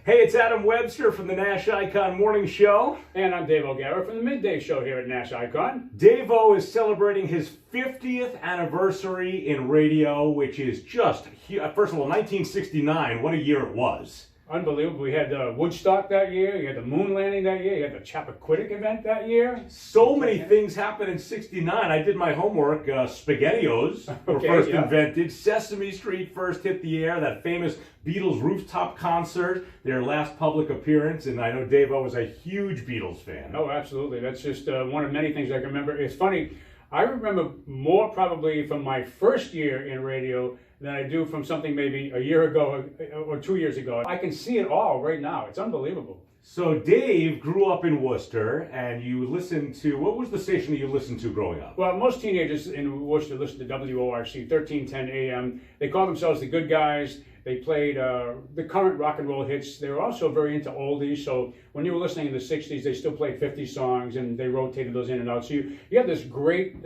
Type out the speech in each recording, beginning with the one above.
Hey, it's Adam Webster from the Nash Icon Morning Show. And I'm Dave O'Gara from the Midday Show here at Nash Icon. Dave-O is celebrating his 50th anniversary in radio, which is just, first of all, 1969, what a year it was. Unbelievable. We had Woodstock that year, you had the moon landing that year, you had the Chappaquiddick event that year. So many things happened in 69. I did my homework. SpaghettiOs were first invented. Sesame Street first hit the air, that famous Beatles rooftop concert, their last public appearance, and I know Dave-O was a huge Beatles fan. Oh, absolutely. That's just one of many things I can remember. It's funny, I remember more probably from my first year in radio than I do from something maybe a year ago or 2 years ago. I can see it all right now. It's unbelievable. So Dave grew up in Worcester, and you listened to, what was the station that you listened to growing up? Well, most teenagers in Worcester listen to WORC, 1310 AM. They call themselves the good guys. They played the current rock and roll hits. They were also very into oldies, so when you were listening in the 60s, they still played 50 songs, and they rotated those in and out. So you had this great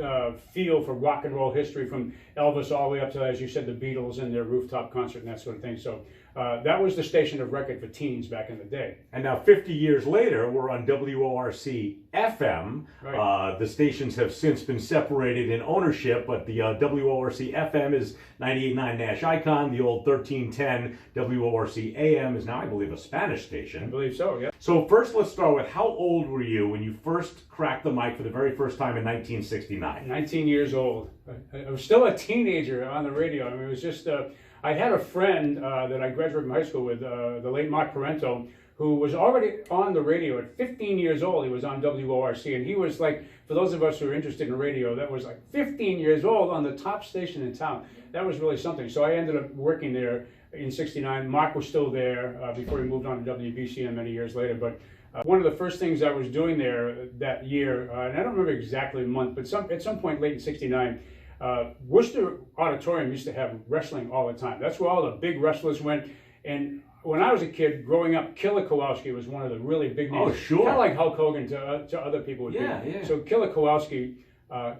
feel for rock and roll history from Elvis all the way up to, as you said, the Beatles and their rooftop concert and that sort of thing. So that was the station of record for teens back in the day. And now 50 years later, we're on WORC-FM. Right. The stations have since been separated in ownership, but the WORC-FM is 98.9 Nash Icon. The old 1310 WORC-AM is now, I believe, a Spanish station. I believe so, yeah. So first, let's start with, how old were you when you first cracked the mic for the very first time in 1969? 19 years old. I was still a teenager on the radio. I mean, it was just... I had a friend that I graduated from high school with, the late Mark Parento, who was already on the radio at 15 years old. He was on WORC, and he was like, for those of us who are interested in radio, that was like 15 years old on the top station in town. That was really something. So I ended up working there in 69. Mark was still there before he moved on to WBCM many years later. But one of the first things I was doing there that year, and I don't remember exactly the month, but at some point late in 69, Worcester Auditorium used to have wrestling all the time. That's where all the big wrestlers went. And when I was a kid, growing up, Killer Kowalski was one of the really big names. Oh, sure. Kind of like Hulk Hogan to other people would be. Yeah. So Killer Kowalski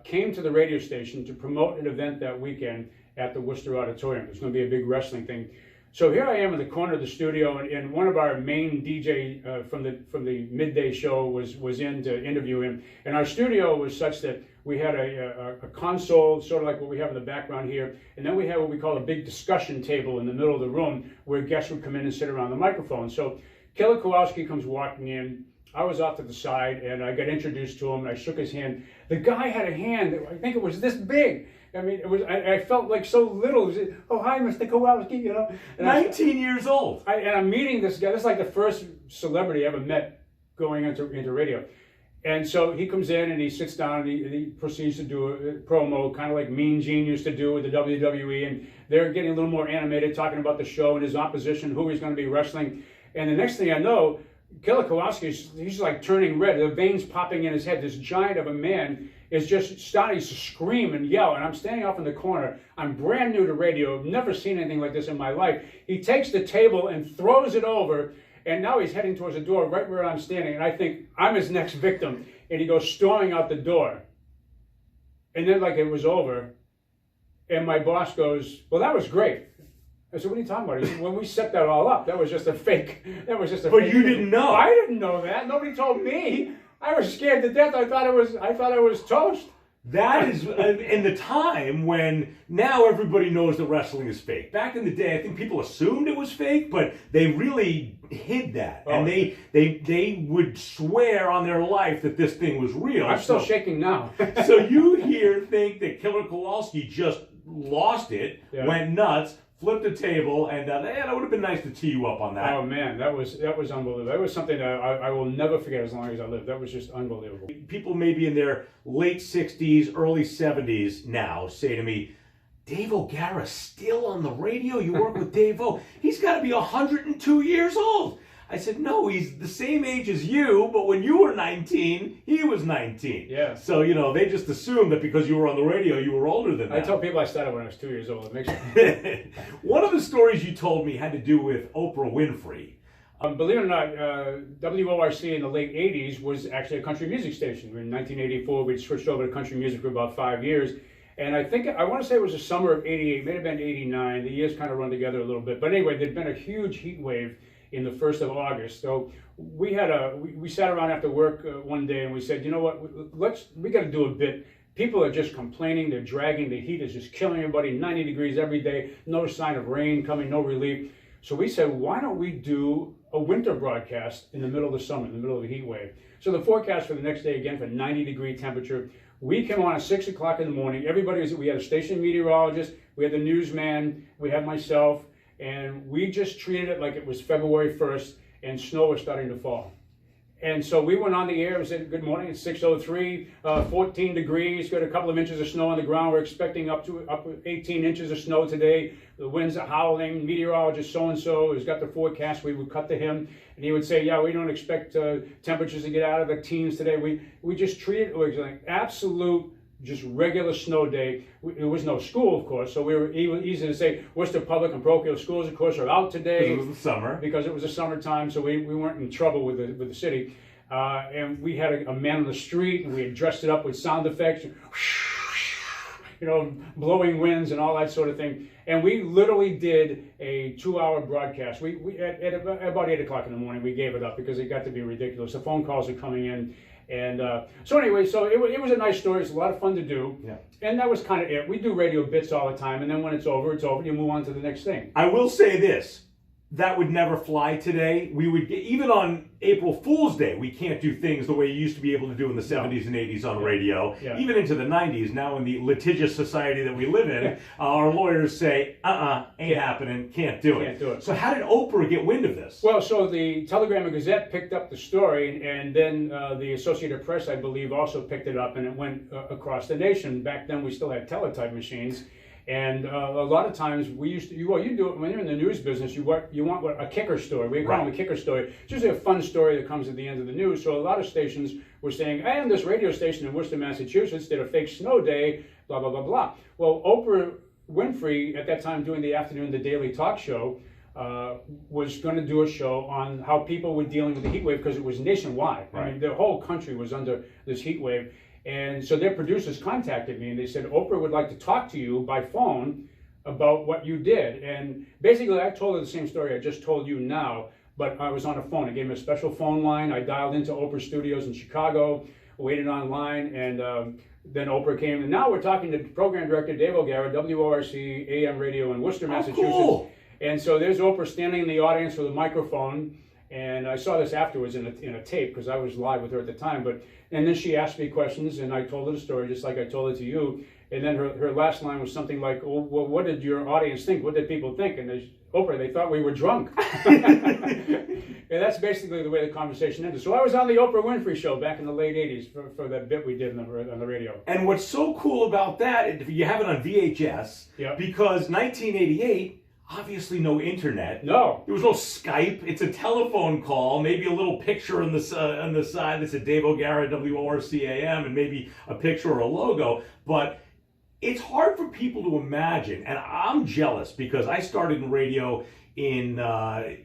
came to the radio station to promote an event that weekend at the Worcester Auditorium. There's going to be a big wrestling thing. So here I am in the corner of the studio, and one of our main DJ from the midday show was in to interview him. And our studio was such that we had a console, sort of like what we have in the background here, and then we had what we call a big discussion table in the middle of the room where guests would come in and sit around the microphone. So Killer Kowalski comes walking in. I was off to the side, and I got introduced to him, and I shook his hand. The guy had a hand that I think it was this big. I mean, it was. I felt like so little. Oh, hi, Mr. Kowalski, you know. And 19 years old. And I'm meeting this guy. This is like the first celebrity I ever met going into radio. And so he comes in and he sits down and he proceeds to do a promo, kind of like Mean Gene used to do with the WWE. And they're getting a little more animated, talking about the show and his opposition, who he's going to be wrestling. And the next thing I know, Killer Kowalski, he's like turning red. The veins popping in his head. This giant of a man is just starting to scream and yell. And I'm standing off in the corner. I'm brand new to radio. I've never seen anything like this in my life. He takes the table and throws it over. And now he's heading towards the door right where I'm standing. And I think I'm his next victim. And he goes storming out the door. And then like it was over. And my boss goes, well, that was great. I said, what are you talking about? He said, when we set that all up, that was just a fake. That was just a fake. But you didn't know. I didn't know that. Nobody told me. I was scared to death. I thought it was toast. That is in the time when now everybody knows that wrestling is fake. Back in the day, I think people assumed it was fake, but they really hid that. Oh. And they would swear on their life that this thing was real. I'm still shaking now. So you think that Killer Kowalski just lost it, went nuts, flipped the table, and that would have been nice to tee you up on that. Oh man, that was unbelievable. That was something that I will never forget as long as I live. That was just unbelievable. People maybe in their late 60s, early 70s now say to me, Dave O'Gara's still on the radio? You work with Dave-O? He's got to be 102 years old. I said, no, he's the same age as you, but when you were 19, he was 19. Yeah. So, they just assumed that because you were on the radio, you were older than that. I tell people I started when I was 2 years old. It makes sense. One of the stories you told me had to do with Oprah Winfrey. Believe it or not, WORC in the late 80s was actually a country music station. In 1984, we switched over to country music for about 5 years. And I want to say it was the summer of 88, may have been 89. The years kind of run together a little bit. But anyway, there'd been a huge heat wave in the 1st of August. So we sat around after work one day and we said, you know what, we got to do a bit. People are just complaining, they're dragging, the heat is just killing everybody, 90 degrees every day, no sign of rain coming, no relief. So we said, why don't we do a winter broadcast in the middle of the summer, in the middle of a heat wave? So the forecast for the next day, again, for 90-degree temperature. We came on at 6 o'clock in the morning. We had a station meteorologist, we had the newsman, we had myself, and we just treated it like it was February 1st and snow was starting to fall. And so we went on the air and said, good morning, it's 6:03, 14 degrees, got a couple of inches of snow on the ground. We're expecting up 18 inches of snow today. The winds are howling. Meteorologist so-and-so has got the forecast. We would cut to him and he would say, yeah, we don't expect temperatures to get out of the teens today. We just treated it like an absolute, just regular snow day. There was no school, of course, so we were easy to say Worcester public and parochial schools, of course, are out today. Because it was the summer. Because it was the summertime, so we weren't in trouble with the city. And we had a man on the street, and we had dressed it up with sound effects, you know, blowing winds and all that sort of thing. And we literally did a 2-hour broadcast. At about 8 o'clock in the morning, we gave it up because it got to be ridiculous. The phone calls were coming in. And so anyway, so it was a nice story. It's a lot of fun to do. Yeah. And that was kind of it. We do radio bits all the time, and then when it's over, you move on to the next thing. I will say this. That would never fly today. We would get, even on April Fool's Day, we can't do things the way you used to be able to do in the 70s and 80s on radio. Yeah. Even into the 90s, now in the litigious society that we live in, our lawyers say, ain't happening, can't do it. So how did Oprah get wind of this? Well, so the Telegram and Gazette picked up the story, and then the Associated Press, I believe, also picked it up, and it went across the nation. Back then, we still had teletype machines. And a lot of times we used to, you do it when you're in the news business, you want a kicker story. We call them a kicker story. It's usually a fun story that comes at the end of the news. So a lot of stations were saying, and this radio station in Worcester, Massachusetts did a fake snow day, blah, blah, blah, blah. Well, Oprah Winfrey, at that time doing the afternoon, the daily talk show, was going to do a show on how people were dealing with the heat wave because it was nationwide. Right. I mean, the whole country was under this heat wave. And so their producers contacted me and they said, Oprah would like to talk to you by phone about what you did. And basically I told her the same story I just told you now, but I was on a phone. I gave him a special phone line. I dialed into Oprah Studios in Chicago, waited online, and then Oprah came. And now we're talking to program director Dave O'Gara, WORC-AM radio in Worcester, Massachusetts. Cool. And so there's Oprah standing in the audience with a microphone. And I saw this afterwards in a tape because I was live with her at the time. And then she asked me questions, and I told her the story just like I told it to you. And then her last line was something like, oh, well, what did your audience think? What did people think? And Oprah, they thought we were drunk. And that's basically the way the conversation ended. So I was on the Oprah Winfrey Show back in the late 80s for that bit we did on the radio. And what's so cool about that, you have it on VHS, because 1988, obviously no internet. No. There was no Skype. It's a telephone call, maybe a little picture on the side that said Dave O'Gara, WORC-AM, and maybe a picture or a logo. But it's hard for people to imagine, and I'm jealous because I started in radio in the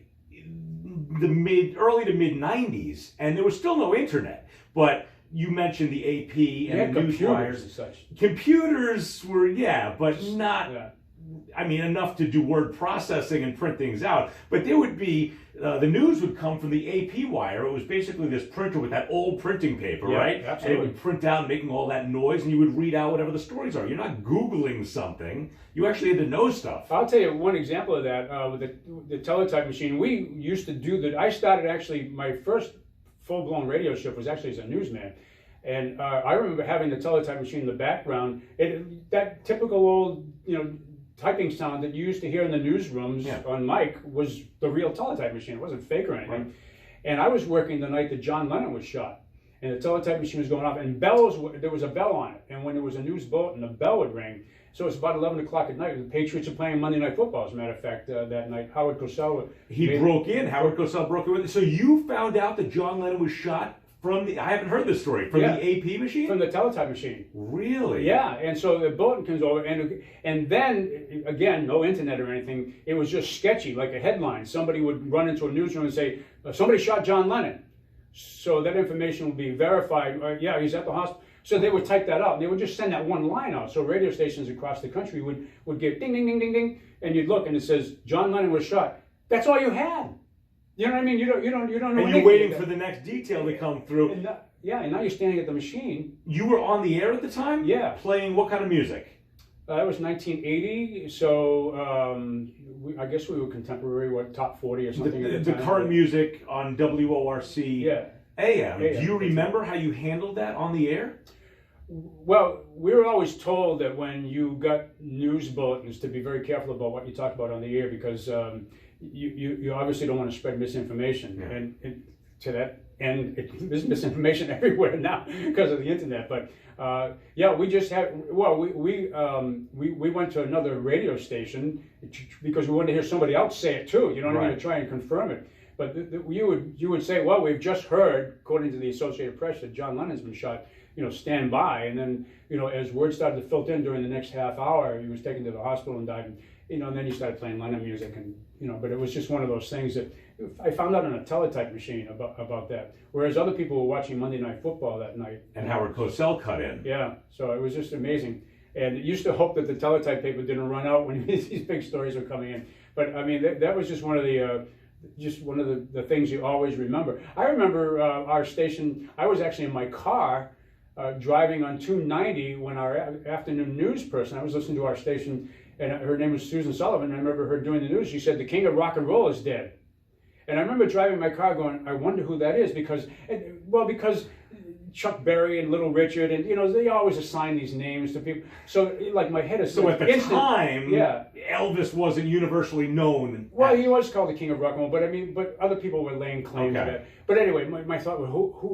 early to mid 90s, and there was still no internet. But you mentioned the AP and the newswires and such. Computers were, but not. Yeah. I mean, enough to do word processing and print things out. But there would be, the news would come from the AP wire. It was basically this printer with that old printing paper, right? Absolutely. And it would print out making all that noise, and you would read out whatever the stories are. You're not Googling something. You actually had to know stuff. I'll tell you one example of that with the teletype machine. We used to do that. I started actually, my first full-blown radio shift was actually as a newsman. And I remember having the teletype machine in the background. That typical old, typing sound that you used to hear in the newsrooms on mic was the real teletype machine. It wasn't fake or anything. Right. And I was working the night that John Lennon was shot. And the teletype machine was going off. And there was a bell on it. And when there was a news bulletin, the bell would ring. So it's about 11 o'clock at night. The Patriots are playing Monday Night Football, as a matter of fact, that night. Howard Cosell. Howard Cosell broke in. So you found out that John Lennon was shot I haven't heard this story, from the AP machine? From the teletype machine. Really? Yeah, and so the bulletin comes over, and then, again, no internet or anything, it was just sketchy, like a headline. Somebody would run into a newsroom and say, somebody shot John Lennon. So that information would be verified. He's at the hospital. So they would type that out. They would just send that one line out. So radio stations across the country would get ding, ding, ding, ding, ding, and you'd look, and it says, John Lennon was shot. That's all you had. You know what I mean? You don't know And you're anything. waiting for the next detail to come through. And and now you're standing at the machine. You were on the air at the time? Yeah. Playing what kind of music? That was 1980, so I guess we were contemporary, top 40 or something. The current music on WORC AM. Do you remember how you handled that on the air? Well, we were always told that when you got news bulletins to be very careful about what you talk about on the air, because you obviously don't want to spread misinformation. Yeah. And to that end, there's misinformation everywhere now because of the internet. But we just had, we went to another radio station because we wanted to hear somebody else say it too, you know what I mean, to try and confirm it. But you would say, well, we've just heard, according to the Associated Press, that John Lennon's been shot, stand by. And then, as word started to filter in during the next half hour, he was taken to the hospital and died. And then you started playing Lennon music, and but it was just one of those things that I found out on a teletype machine about that. Whereas other people were watching Monday Night Football that night. And Howard Cosell cut in. Yeah, so it was just amazing. And it used to hope that the teletype paper didn't run out when these big stories were coming in. But I mean, that was just one of the things you always remember. I remember our station. I was actually in my car driving on 290 when our afternoon news person. I was listening to our station. And her name was Susan Sullivan. And I remember her doing the news. She said, "The king of rock and roll is dead." And I remember driving my car going, I wonder who that is, because Chuck Berry and Little Richard, and they always assign these names to people. So like my head is so at the time, Elvis wasn't universally known. Well, he was called the king of rock and roll, but other people were laying claim to that. But anyway, my thought was,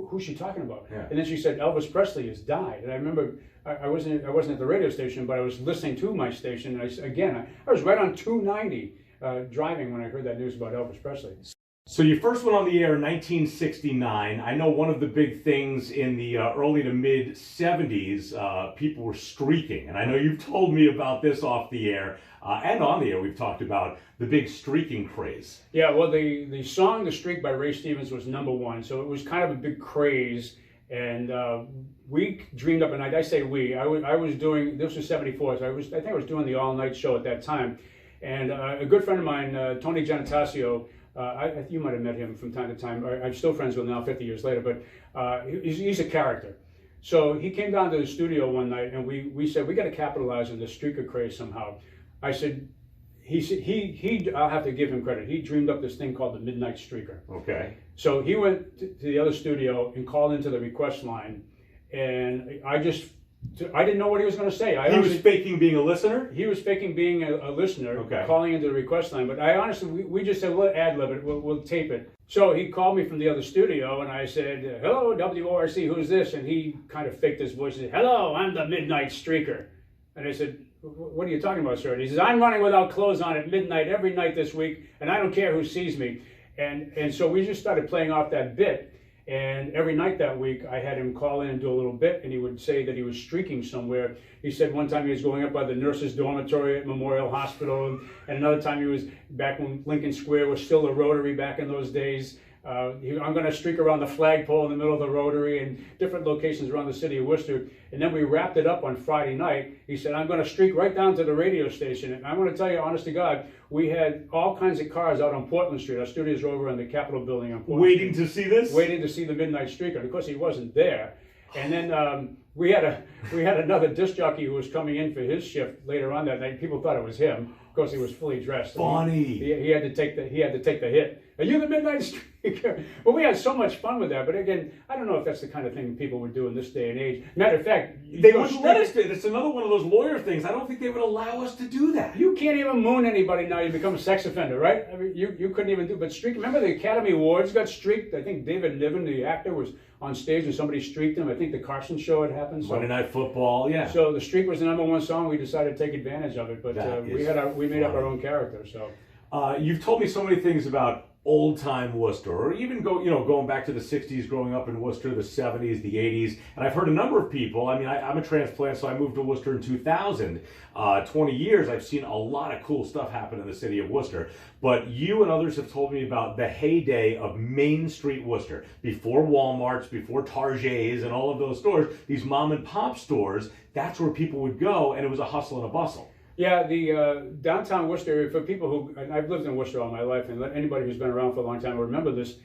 who's she talking about? Yeah. And then she said, Elvis Presley has died. And I remember I wasn't at the radio station, but I was listening to my station. And I was right on 290 driving when I heard that news about Elvis Presley. So you first went on the air in 1969. I know one of the big things in the early to mid 70s, people were streaking. And I know you've told me about this off the air and on the air. We've talked about the big streaking craze. Yeah, well, the song "The Streak" by Ray Stevens was #1. So it was kind of a big craze. And we dreamed up, and I say we, I was doing, this was 74, so I think I was doing the all-night show at that time. And a good friend of mine, Tony Genetasio, you might have met him from time to time. I'm still friends with him now 50 years later, but he's a character. So he came down to the studio one night, and we said, we got to capitalize on the streaker craze somehow. I said, I'll have to give him credit. He dreamed up this thing called the Midnight Streaker. Okay. So he went to the other studio and called into the request line, and I didn't know what he was going to say. He was faking being a listener? He was faking being a listener, calling into the request line. But I honestly, we just said, we'll ad-lib it, we'll tape it. So he called me from the other studio, and I said, hello, WORC, who's this? And he kind of faked his voice and said, hello, I'm the Midnight Streaker. And I said, what are you talking about, sir? And he says, I'm running without clothes on at midnight every night this week, and I don't care who sees me. And so we just started playing off that bit. And every night that week, I had him call in and do a little bit, and he would say that he was streaking somewhere. He said one time he was going up by the nurses' dormitory at Memorial Hospital, and another time he was back when Lincoln Square was still a Rotary back in those days. I'm going to streak around the flagpole in the middle of the Rotary and different locations around the city of Worcester. And then we wrapped it up on Friday night. He said, I'm going to streak right down to the radio station. And I'm going to tell you, honest to God, we had all kinds of cars out on Portland Street. Our studios were over in the Capitol building on Portland Waiting Street, to see this? Waiting to see the Midnight Streaker. And of course, he wasn't there. And then we had another disc jockey who was coming in for his shift later on that night. People thought it was him. Of course, he was fully dressed. Funny. He had to take the hit. Are you the Midnight Streaker? Well, we had so much fun with that. But again, I don't know if that's the kind of thing people would do in this day and age. Matter of fact, they wouldn't let us do it. It's another one of those lawyer things. I don't think they would allow us to do that. You can't even moon anybody now. You become a sex offender, right? I mean, you couldn't even do. But streak. Remember the Academy Awards got streaked. I think David Niven, the actor, was on stage and somebody streaked him. I think the Carson show had happened. So, Monday Night Football, yeah. So the streak was the #1 song. We decided to take advantage of it, but we made up our own character. So you've told me so many things about old-time Worcester, or even going back to the 60s, growing up in Worcester, the 70s, the 80s, and I've heard a number of people. I mean, I'm a transplant, so I moved to Worcester in 2000. 20 years, I've seen a lot of cool stuff happen in the city of Worcester, but you and others have told me about the heyday of Main Street Worcester, before Walmarts, before Targets, and all of those stores, these mom and pop stores. That's where people would go, and it was a hustle and a bustle. Yeah, the downtown Worcester, for people who, and I've lived in Worcester all my life, and anybody who's been around for a long time will remember this.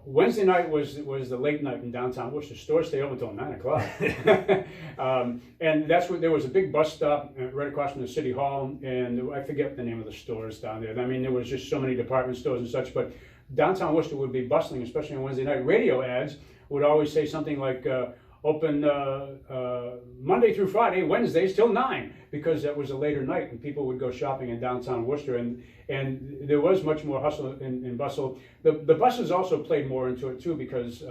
Wednesday night was the late night in downtown Worcester. Stores stay open until 9 o'clock. And that's what, there was a big bus stop right across from the city hall, and I forget the name of the stores down there. I mean, there was just so many department stores and such, but downtown Worcester would be bustling, especially on Wednesday night. Radio ads would always say something like, open Monday through Friday, Wednesdays till 9, because that was a later night and people would go shopping in downtown Worcester, and there was much more hustle and bustle. The buses also played more into it too, because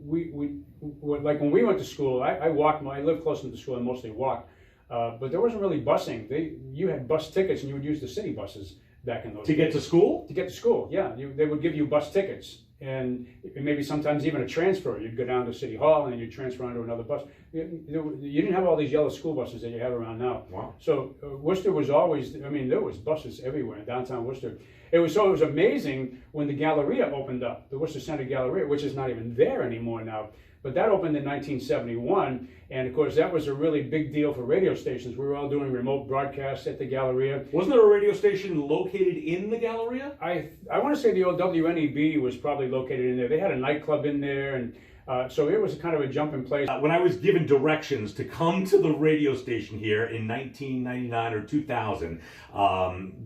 we like when we went to school, I walked. I lived close to the school and mostly walked, but there wasn't really busing. You had bus tickets and you would use the city buses back in those days. To get to school? To get to school, yeah. They would give you bus tickets. And maybe sometimes even a transfer. You'd go down to City Hall and then you'd transfer onto another bus. You didn't have all these yellow school buses that you have around now. Wow. So Worcester was always, I mean, there was buses everywhere in downtown Worcester. It was amazing when the Galleria opened up, the Worcester Center Galleria, which is not even there anymore now. But that opened in 1971, and of course that was a really big deal for radio stations. We were all doing remote broadcasts at the Galleria. Wasn't there a radio station located in the Galleria? I want to say the old WNEB was probably located in there. They had a nightclub in there, and so it was kind of a jumping place. When I was given directions to come to the radio station here in 1999 or 2000,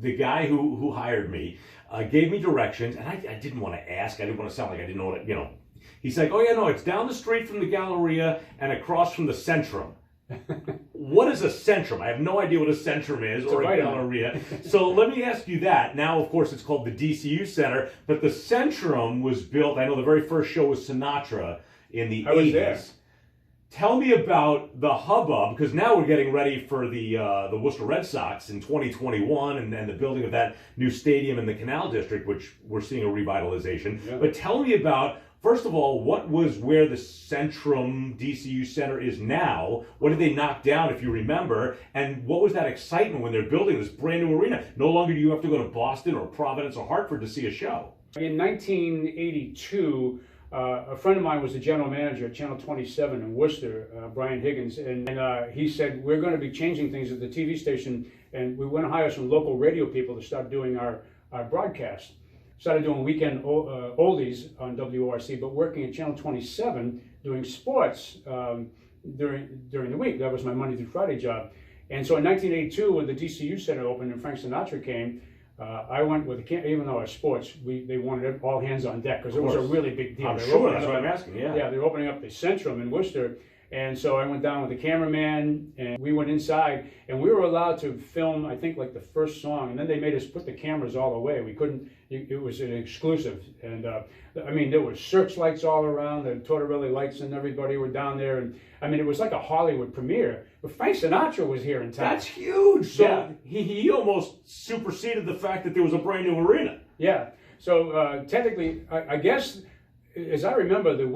the guy who hired me gave me directions, and I didn't want to ask. I didn't want to sound like I didn't know what, He's like, oh yeah, no, it's down the street from the Galleria and across from the Centrum. What is a Centrum? I have no idea what a Centrum is, or a Galleria. So let me ask you that. Now, of course, it's called the DCU Center, but the Centrum was built, I know the very first show was Sinatra in the 80s. I was there. Tell me about the hubbub, because now we're getting ready for the Worcester Red Sox in 2021 and the building of that new stadium in the Canal District, which we're seeing a revitalization. Yeah. But tell me about, first of all, what was where the Centrum DCU Center is now? What did they knock down, if you remember? And what was that excitement when they're building this brand new arena? No longer do you have to go to Boston or Providence or Hartford to see a show. In 1982, a friend of mine was the general manager at Channel 27 in Worcester, Brian Higgins, and he said, we're going to be changing things at the TV station, and we want to hire some local radio people to start doing our broadcast. Started doing weekend oldies on WORC, but working at Channel 27 doing sports during the week. That was my Monday through Friday job. And so in 1982, when the DCU Center opened and Frank Sinatra came, I went with the, even though our sports, they wanted all hands on deck because it was a really big deal. I'm sure, that's what I'm asking, yeah. Yeah, they're opening up the Centrum in Worcester. And so I went down with the cameraman and we went inside and we were allowed to film, I think, like the first song. And then they made us put the cameras all away. We couldn't, it was an exclusive. And I mean, there were searchlights all around, the Tortorelli lights and everybody were down there. And I mean, it was like a Hollywood premiere. But Frank Sinatra was here in town. That's huge. So yeah. he almost superseded the fact that there was a brand new arena. Yeah. So technically, I guess, as I remember, the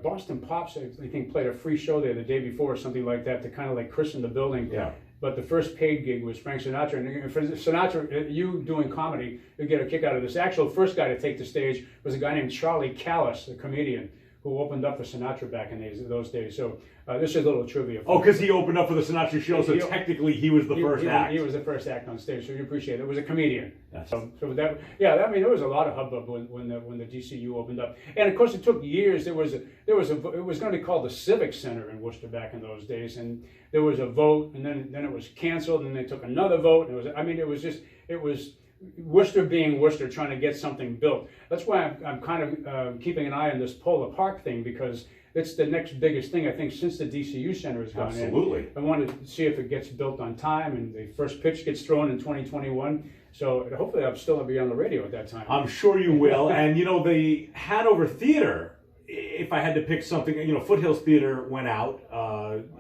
Boston Pops, I think, played a free show there the day before or something like that to kind of like christen the building. Yeah. But the first paid gig was Frank Sinatra. And for Sinatra, you doing comedy, you get a kick out of this. The actual first guy to take the stage was a guy named Charlie Callis, the comedian, who opened up for Sinatra back in those days. So this is a little trivia. Oh, because he opened up for the Sinatra show, so technically he was the first act. He was the first act on stage, so you appreciate it. It was a comedian. Yes. So that, yeah, I mean, there was a lot of hubbub when the DCU opened up, and of course it took years. It was going to be called the Civic Center in Worcester back in those days, and there was a vote, and then it was canceled, and they took another vote, and it was Worcester being Worcester, trying to get something built. That's why I'm kind of keeping an eye on this Polar Park thing, because it's the next biggest thing, I think, since the DCU Center has gone in. Absolutely. I want to see if it gets built on time and the first pitch gets thrown in 2021. So hopefully I'll still be on the radio at that time. I'm sure you will. And, the Hanover Theater, if I had to pick something, Foothills Theater went out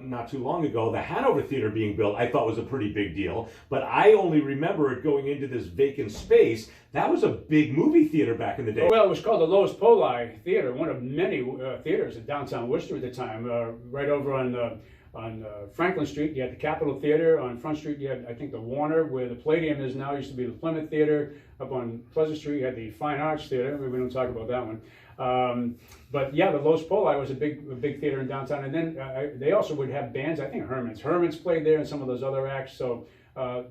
not too long ago. The Hanover Theater being built, I thought was a pretty big deal. But I only remember it going into this vacant space. That was a big movie theater back in the day. Well, it was called the Lois Poli Theater, one of many theaters in downtown Worcester at the time, right over on On Franklin Street, you had the Capitol Theater. On Front Street, you had, I think, the Warner, where the Palladium is now, used to be the Plymouth Theater. Up on Pleasant Street, you had the Fine Arts Theater. We don't talk about that one. But yeah, the Los Poli was a big theater in downtown. And then they also would have bands. I think Herman's played there, and some of those other acts. So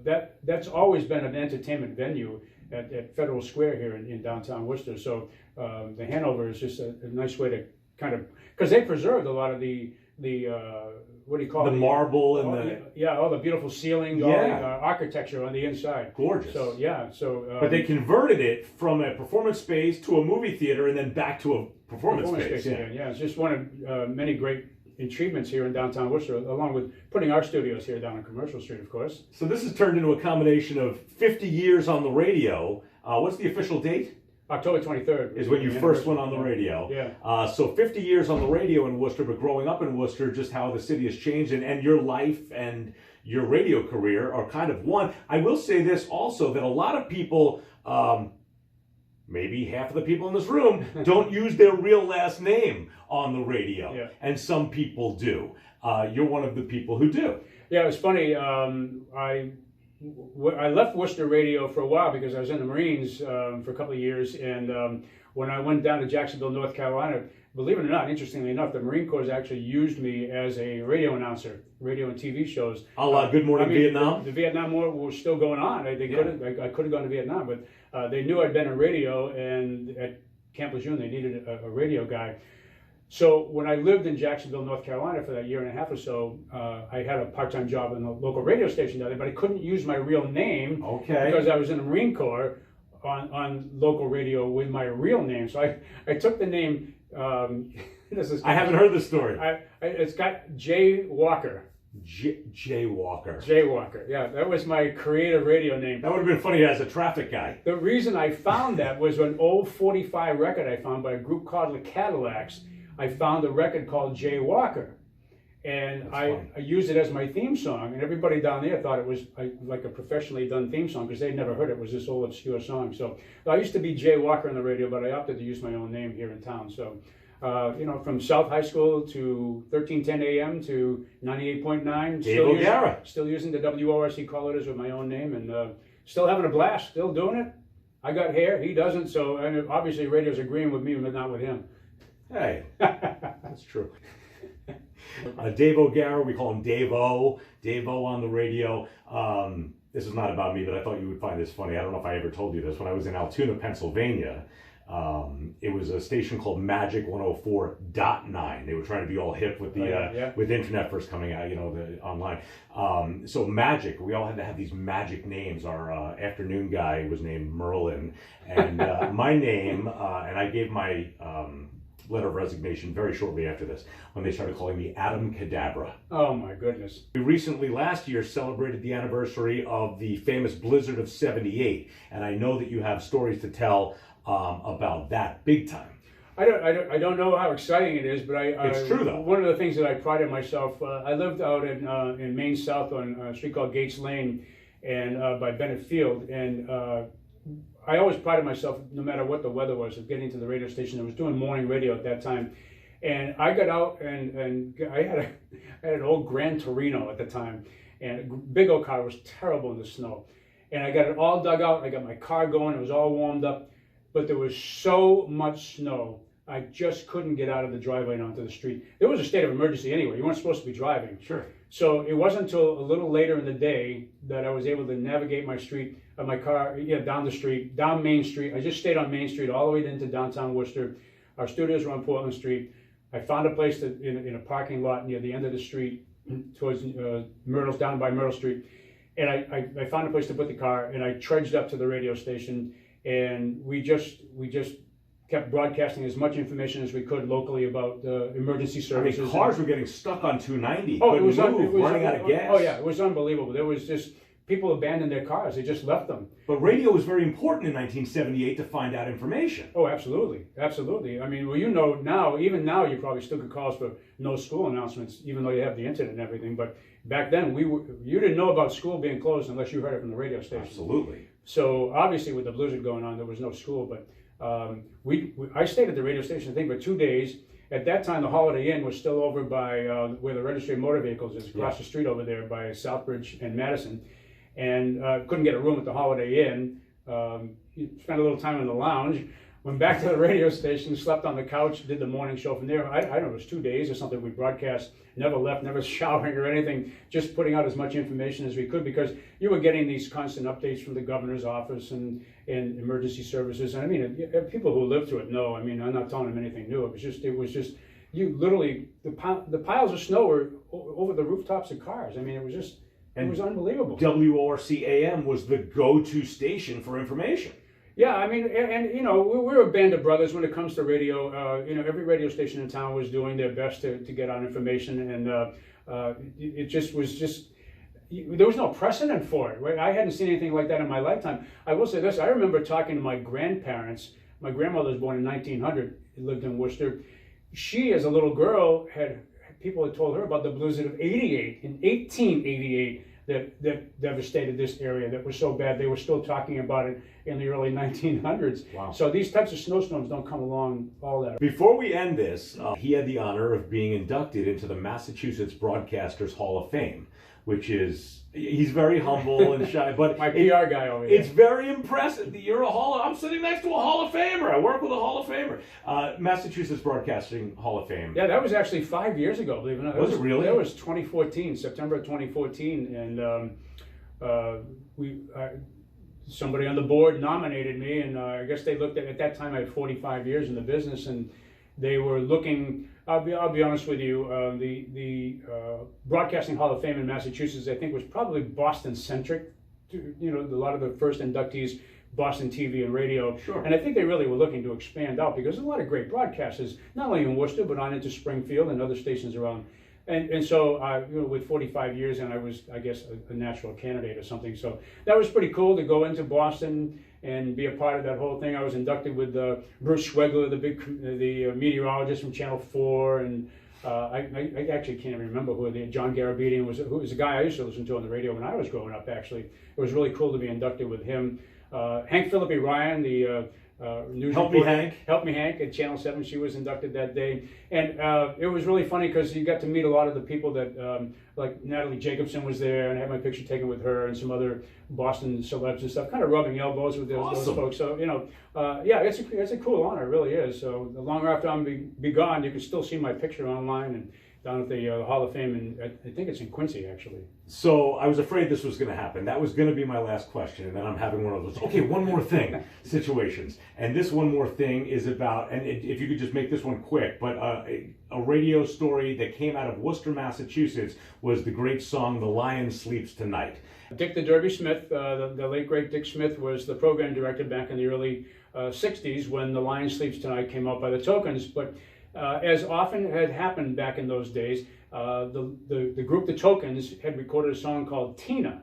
that's always been an entertainment venue at Federal Square here in downtown Worcester. So the Hanover is just a nice way to kind of, because they preserved a lot of the what do you call it? The marble and all the beautiful ceiling, all the architecture on the inside. Gorgeous. So yeah, so. But they converted it from a performance space to a movie theater and then back to a performance space. Yeah, it's just one of many great achievements here in downtown Worcester, along with putting our studios here down on Commercial Street, of course. So this has turned into a combination of 50 years on the radio. What's the official date? October 23rd. Is when you first went on the radio. Yeah. So 50 years on the radio in Worcester, but growing up in Worcester, just how the city has changed, and your life and your radio career are kind of one. I will say this also, that a lot of people, maybe half of the people in this room, don't use their real last name on the radio. Yeah. And some people do. You're one of the people who do. Yeah, it was funny. I left Worcester Radio for a while because I was in the Marines for a couple of years, and when I went down to Jacksonville, North Carolina, believe it or not, interestingly enough, the Marine Corps actually used me as a radio announcer, radio and TV shows. Good Morning Vietnam? The Vietnam War was still going on. I could have gone to Vietnam, but they knew I'd been in radio, and at Camp Lejeune they needed a radio guy. So when I lived in Jacksonville, North Carolina for that year and a half or so, I had a part-time job in a local radio station down there, but I couldn't use my real name because I was in the Marine Corps on local radio with my real name. So I took the name. I haven't heard the story. It's got Jay Walker. Jay Walker. Jay Walker, yeah, that was my creative radio name. That would have been funny as a traffic guy. The reason I found that was an old 45 record I found by a group called the Cadillacs. I found a record called Jay Walker, and I used it as my theme song, and everybody down there thought it was like a professionally done theme song because they'd never heard it. It was this old obscure song. So I used to be Jay Walker on the radio, but I opted to use my own name here in town. So from South High School to 1310 AM to 98.9, still using the WORC call letters with my own name, and still having a blast, still doing it. I got hair, he doesn't, so obviously radio's agreeing with me, but not with him. Hey, that's true. Dave O'Gara, we call him Dave-O. Dave-O on the radio. This is not about me, but I thought you would find this funny. I don't know if I ever told you this. When I was in Altoona, Pennsylvania, it was a station called Magic 104.9. They were trying to be all hip with the with internet first coming out, the online. So Magic, we all had to have these magic names. Our afternoon guy was named Merlin, and my name, and I gave my letter of resignation very shortly after this, when they started calling me Adam Cadabra. Oh my goodness. We recently, last year, celebrated the anniversary of the famous blizzard of '78, and I know that you have stories to tell about that big time. I don't know how exciting it is, but it's true though. One of the things that I prided myself, I lived out in Maine South on a street called Gates Lane, and by Bennett Field, and I always prided myself, no matter what the weather was, of getting to the radio station. I was doing morning radio at that time, and I got out and I had an old Gran Torino at the time, and a big old car. It was terrible in the snow, and I got it all dug out. I got my car going. It was all warmed up, but there was so much snow. I just couldn't get out of the driveway and onto the street. There was a state of emergency anyway. You weren't supposed to be driving. Sure. So it wasn't until a little later in the day that I was able to navigate my street, my car, down the street, down Main Street. I just stayed on Main Street all the way into downtown Worcester. Our studios were on Portland Street. I found a place in a parking lot near the end of the street, towards Myrtle's, down by Myrtle Street. And I found a place to put the car, and I trudged up to the radio station, and we just kept broadcasting as much information as we could locally about emergency services. I mean, cars were getting stuck on 290. Oh, it was running out of gas. Oh yeah, it was unbelievable. There was just people abandoned their cars. They just left them. But radio was very important in 1978 to find out information. Oh, absolutely, absolutely. I mean, well, now, even now, you probably still get calls for no school announcements, even though you have the internet and everything. But back then, you didn't know about school being closed unless you heard it from the radio station. Absolutely. So obviously, with the blizzard going on, there was no school, but I stayed at the radio station, I think, for 2 days. at that time, the Holiday Inn was still over by where the Registry of Motor Vehicles is, across the street over there by Southbridge and Madison. And couldn't get a room at the Holiday Inn. Spent a little time in the lounge. Went back to the radio station, slept on the couch, did the morning show from there. I don't know, it was 2 days or something. We broadcast, never left, never showering or anything, just putting out as much information as we could, because you were getting these constant updates from the governor's office and emergency services. And I mean, people who lived through it know. I mean, I'm not telling them anything new. It was just you literally, the piles of snow were over the rooftops of cars. I mean, it was unbelievable. WORC-AM was the go-to station for information. Yeah, I mean, and you know, we're a band of brothers when it comes to radio. You know, every radio station in town was doing their best to get on information, and it was just there was no precedent for it. Right? I hadn't seen anything like that in my lifetime. I will say this: I remember talking to my grandparents. My grandmother was born in 1900. Lived in Worcester. She, as a little girl, people had told her about the blizzard of '88 in 1888. That devastated this area, that was so bad they were still talking about it in the early 1900s. Wow. So these types of snowstorms don't come along all that. Before we end this, he had the honor of being inducted into the Massachusetts Broadcasters Hall of Fame, which is, he's very humble and shy, but my PR guy over here. It's very impressive. I'm sitting next to a Hall of Famer. I work with a Hall of Famer. Massachusetts Broadcasting Hall of Fame. Yeah, that was actually 5 years ago, believe it or not. Was it really? That was 2014, September of 2014, and somebody on the board nominated me, and I guess they looked at that time I had 45 years in the business, and they were looking. I'll be honest with you. The Broadcasting Hall of Fame in Massachusetts, I think, was probably Boston-centric. You know, a lot of the first inductees, Boston TV and radio. Sure. And I think they really were looking to expand out, because there's a lot of great broadcasters, not only in Worcester, but on into Springfield and other stations around. And so, you know, with 45 years, and I was, I guess, a natural candidate or something. So that was pretty cool to go into Boston and be a part of that whole thing. I was inducted with Bruce Schwegler, the meteorologist from Channel 4, and I actually can't even remember John Garabedian who was a guy I used to listen to on the radio when I was growing up. Actually, it was really cool to be inducted with him. Hank Philippi Ryan, the news Help Me Hank. Help Me Hank at Channel 7. She was inducted that day. And it was really funny because you got to meet a lot of the people that, like Natalie Jacobson was there, and I had my picture taken with her and some other Boston celebs and stuff, kind of rubbing elbows with those folks. So, you know, yeah, it's a cool honor, it really is. So the longer after I'm be gone, you can still see my picture online and down at the Hall of Fame, and I think it's in Quincy, actually. So I was afraid this was going to happen. That was going to be my last question, and then I'm having one of those, okay, one more thing situations. And this one more thing is about, and if you could just make this one quick, but a radio story that came out of Worcester, Massachusetts was the great song, The Lion Sleeps Tonight. Dick the Derby Smith, the late great Dick Smith, was the program director back in the early 60s when The Lion Sleeps Tonight came out by the Tokens. But as often had happened back in those days, the group The Tokens had recorded a song called Tina,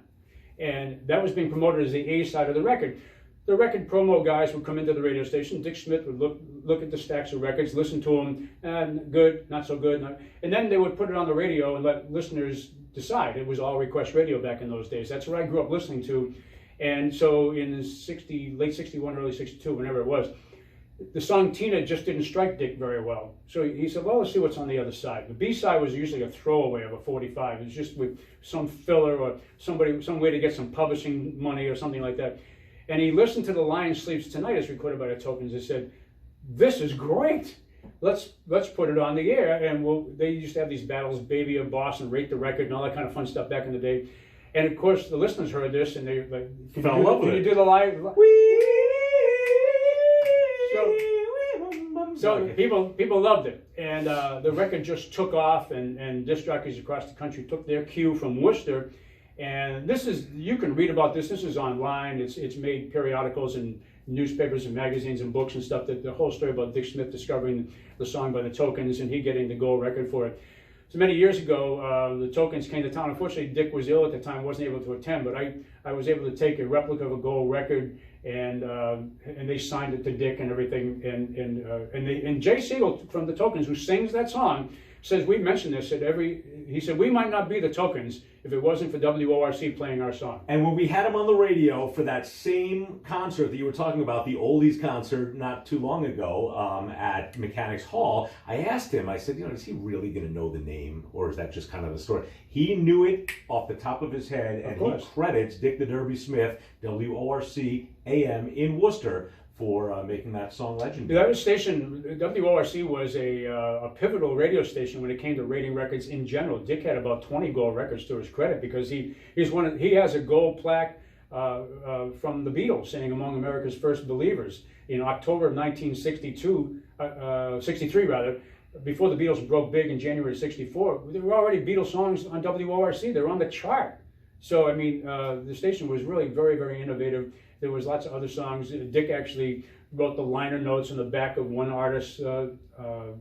and that was being promoted as the A side of the record. The record promo guys would come into the radio station. Dick Smith would look at the stacks of records, listen to them, and good, not so good, and then they would put it on the radio and let listeners decide. It was all request radio back in those days. That's what I grew up listening to, and so in late '61, early '62, whenever it was, the song Tina just didn't strike Dick very well. So he said, well, let's see what's on the other side. The B-side was usually a throwaway of a 45. It was just with some filler or some way to get some publishing money or something like that. And he listened to The Lion Sleeps Tonight as recorded by the Tokens and said, this is great. Let's put it on the air. And they used to have these battles, Baby of Boston, Rate the Record, and all that kind of fun stuff back in the day. And of course, the listeners heard this and they like, fell in love with it. Can you do the live? So people loved it, and the record just took off, and disc jockeys across the country took their cue from Worcester. And you can read about this. This is online. It's made periodicals and newspapers and magazines and books and stuff. The whole story about Dick Smith discovering the song by the Tokens and he getting the gold record for it. So many years ago, the Tokens came to town. Unfortunately, Dick was ill at the time, wasn't able to attend, but I was able to take a replica of a gold record, and they signed it to Dick and everything. And Jay Siegel from the Tokens, who sings that song, says we mentioned this at he said we might not be the Tokens if it wasn't for WORC playing our song. And when we had him on the radio for that same concert that you were talking about, the Oldies concert not too long ago at Mechanics Hall, I asked him, I said, is he really going to know the name, or is that just kind of the story? He knew it off the top of his head, and he credits Dick the Derby Smith, WORC-AM in Worcester, for making that song legendary. That station, WORC, was a pivotal radio station when it came to rating records in general. Dick had about 20 gold records to his credit because he has a gold plaque from the Beatles saying among America's first believers in October of 63 rather. Before the Beatles broke big in January '64, there were already Beatles songs on WORC. They were on the chart. So I mean, the station was really very, very innovative. There was lots of other songs. Dick actually wrote the liner notes on the back of one artist's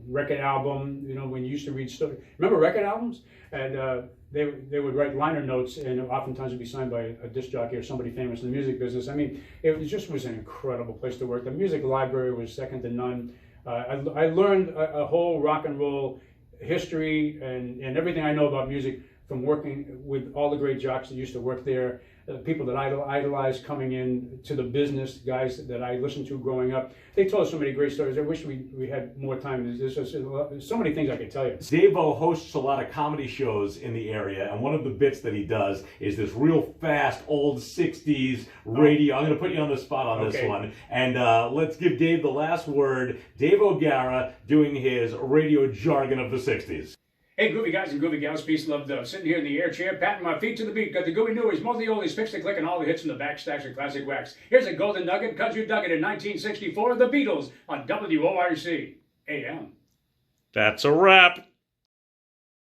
record album. When you used to read stories. Remember record albums? And they would write liner notes, and oftentimes would be signed by a disc jockey or somebody famous in the music business. I mean, it just was an incredible place to work. The music library was second to none. I learned a whole rock and roll history and everything I know about music from working with all the great jocks that used to work there, people that I idolized coming in to the business, guys that I listened to growing up. They told us so many great stories. I wish we had more time. There's so many things I could tell you. Dave-O hosts a lot of comedy shows in the area, and one of the bits that he does is this real fast, old 60s radio. I'm going to put you on the spot on this one. And let's give Dave the last word. Dave O'Gara doing his radio jargon of the 60s. Hey, groovy guys and groovy gals, peace and love, dove. Sitting here in the air chair, patting my feet to the beat. Got the gooey newies, most of the oldies, fix the click, and all the hits from the back stacks of classic wax. Here's a golden nugget, cause you dug it in 1964, The Beatles on WORC-AM. That's a wrap.